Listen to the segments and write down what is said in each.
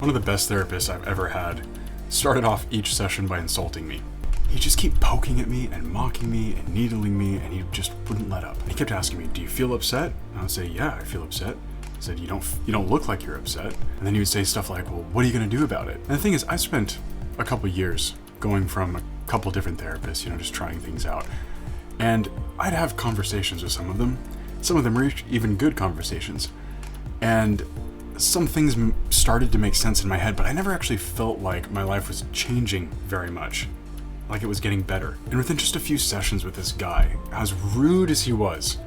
One of the best therapists I've ever had started off each session by insulting me. He'd just keep poking at me and mocking me and needling me, and he just wouldn't let up. And he kept asking me, "Do you feel upset?" And I would say, "Yeah, I feel upset." He said, "You don't look like you're upset." And then he would say stuff like, "Well, what are you going to do about it?" And the thing is, I spent a couple years going from a couple different therapists, just trying things out. And I'd have conversations with some of them. Some of them were even good conversations. And some things started to make sense in my head, but I never actually felt like my life was changing very much, like it was getting better. And within just a few sessions with this guy, as rude as he was,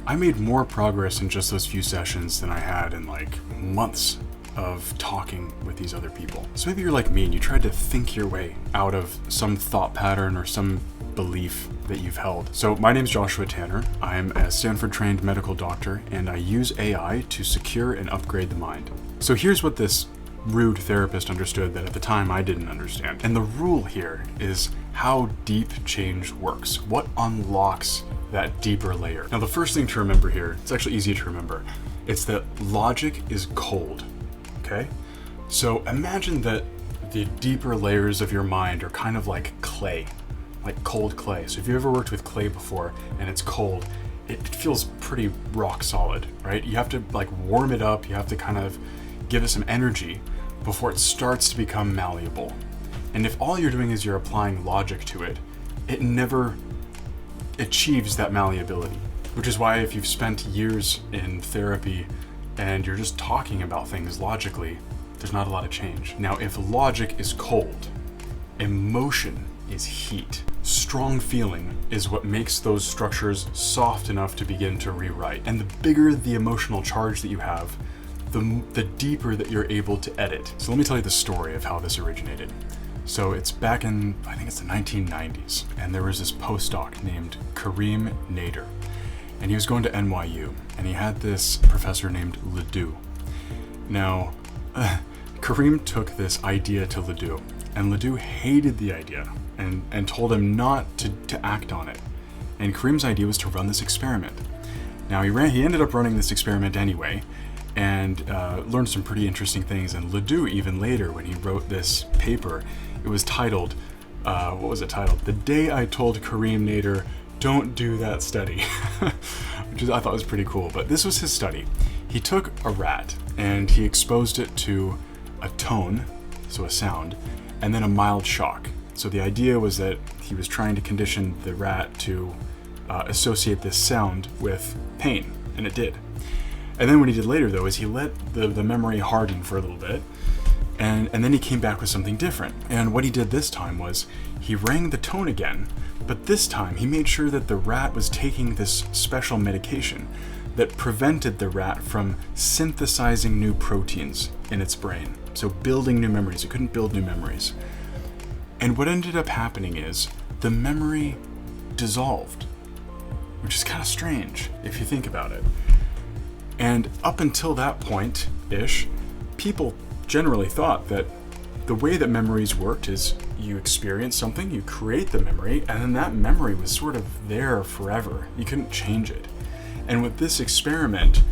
I made more progress in just those few sessions than I had in like months of talking with these other people. So maybe you're like me and you tried to think your way out of some thought pattern or some belief that you've held. So my name's Joshua Tanner. I'm a Stanford-trained medical doctor, and I use AI to secure and upgrade the mind. So here's what this rude therapist understood that at the time I didn't understand. And the rule here is how deep change works. What unlocks that deeper layer? Now, the first thing to remember here, it's actually easy to remember, it's that logic is cold, okay? So imagine that the deeper layers of your mind are kind of like clay, like cold clay. So if you ever worked with clay before and it's cold, it feels pretty rock solid, right? You have to like warm it up, you have to kind of give it some energy before it starts to become malleable. And if all you're doing is you're applying logic to it, it never achieves that malleability. Which is why if you've spent years in therapy and you're just talking about things logically, there's not a lot of change. Now, if logic is cold, emotion is heat. Strong feeling is what makes those structures soft enough to begin to rewrite. And the bigger the emotional charge that you have, the deeper that you're able to edit. So let me tell you the story of how this originated. So it's back in, I think it's the 1990s, and there was this postdoc named Kareem Nader. And he was going to NYU, and he had this professor named Ledoux. Now, Kareem took this idea to Ledoux, and Ledoux hated the idea and told him not to act on it. And Kareem's idea was to run this experiment. Now, he ended up running this experiment anyway, and learned some pretty interesting things. And Ledoux, even later, when he wrote this paper, it was titled, what was it titled? "The Day I Told Kareem Nader, Don't Do That Study," which I thought was pretty cool. But this was his study. He took a rat and he exposed it to a tone, so a sound, and then a mild shock. So the idea was that he was trying to condition the rat to associate this sound with pain, and it did. And then what he did later, though, is he let the memory harden for a little bit, and then he came back with something different. And what he did this time was he rang the tone again, but this time he made sure that the rat was taking this special medication that prevented the rat from synthesizing new proteins in its brain. So building new memories. It couldn't build new memories. And what ended up happening is the memory dissolved, which is kind of strange if you think about it. And up until that point-ish, people generally thought that the way that memories worked is you experience something, you create the memory, and then that memory was sort of there forever. You couldn't change it. And what this experiment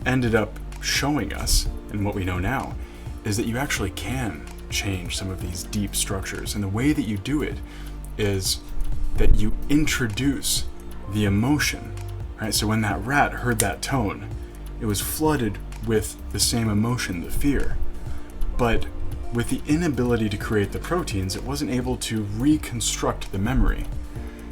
ended up showing us, and what we know now, is that you actually can change some of these deep structures. And the way that you do it is that you introduce the emotion, right? So when that rat heard that tone, it was flooded with the same emotion, the fear. But with the inability to create the proteins, it wasn't able to reconstruct the memory.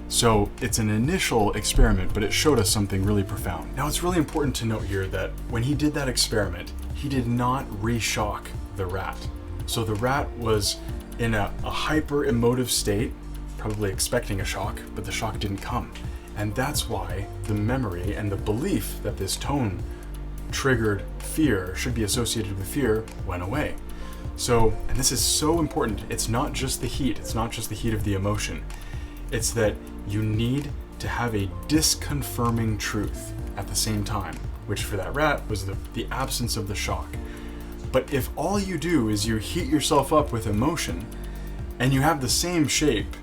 So it's an initial experiment, but it showed us something really profound. Now, it's really important to note here that when he did that experiment, he did not re-shock the rat. So the rat was in a hyper emotive state, probably expecting a shock, but the shock didn't come. And that's why the memory and the belief that this tone triggered fear, should be associated with fear, went away. So, and this is so important, it's not just the heat, it's not just the heat of the emotion. It's that you need to have a disconfirming truth at the same time, which for that rat was the absence of the shock. But if all you do is you heat yourself up with emotion and you have the same shape,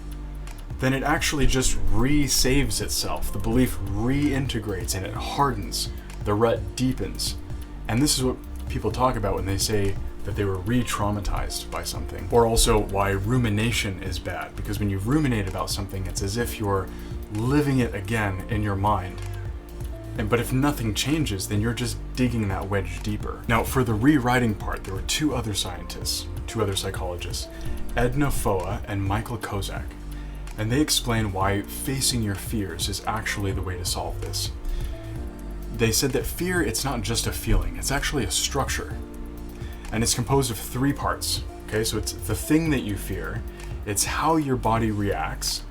then it actually just re-saves itself. The belief reintegrates and it hardens. The rut deepens. And this is what people talk about when they say that they were re-traumatized by something. Or also why rumination is bad, because when you ruminate about something, it's as if you're living it again in your mind. But if nothing changes, then you're just digging that wedge deeper. Now, for the rewriting part, there were two other psychologists, Edna Foa and Michael Kozak. And they explain why facing your fears is actually the way to solve this. They said that fear, it's not just a feeling, it's actually a structure. And it's composed of three parts. Okay, so it's the thing that you fear, it's how your body reacts,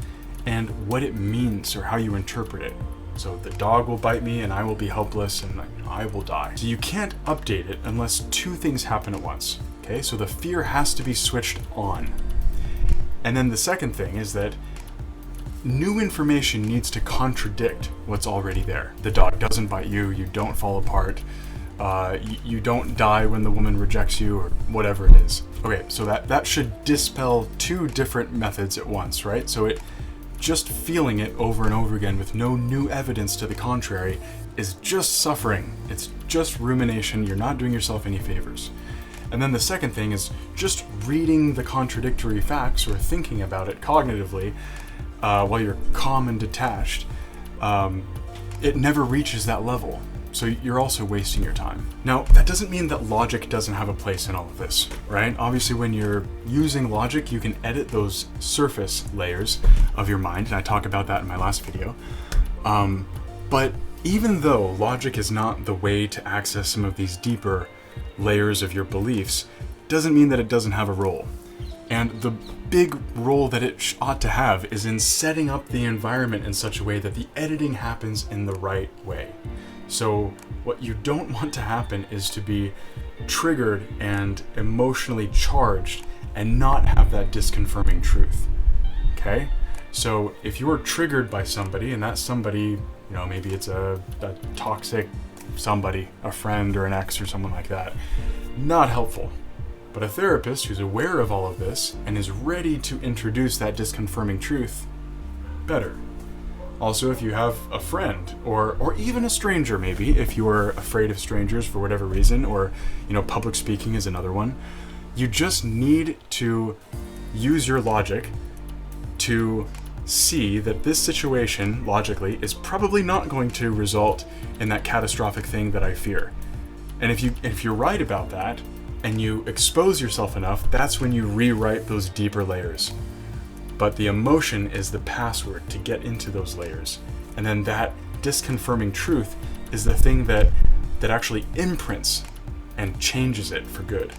and what it means or how you interpret it. So the dog will bite me and I will be helpless and I will die. So you can't update it unless two things happen at once. Okay, so the fear has to be switched on. And then the second thing is that new information needs to contradict what's already there. The dog doesn't bite you, you don't fall apart, you don't die when the woman rejects you, or whatever it is. Okay, so that should dispel two different methods at once, right? So just feeling it over and over again with no new evidence to the contrary is just suffering. It's just rumination. You're not doing yourself any favors. And then the second thing is just reading the contradictory facts or thinking about it cognitively while you're calm and detached. It never reaches that level. So you're also wasting your time. Now, that doesn't mean that logic doesn't have a place in all of this, right? Obviously, when you're using logic, you can edit those surface layers of your mind, and I talk about that in my last video. But even though logic is not the way to access some of these deeper layers of your beliefs, doesn't mean that it doesn't have a role. And the big role that it ought to have is in setting up the environment in such a way that the editing happens in the right way. So what you don't want to happen is to be triggered and emotionally charged and not have that disconfirming truth. Okay? So if you are triggered by somebody, and that somebody, maybe it's a toxic somebody, a friend or an ex or someone like that, not helpful. But a therapist who's aware of all of this and is ready to introduce that disconfirming truth, better. Also, if you have a friend or even a stranger, maybe, if you're afraid of strangers for whatever reason, or, public speaking is another one, you just need to use your logic to see that this situation, logically, is probably not going to result in that catastrophic thing that I fear. And if you're right about that, and you expose yourself enough, that's when you rewrite those deeper layers. But the emotion is the password to get into those layers. And then that disconfirming truth is the thing that actually imprints and changes it for good.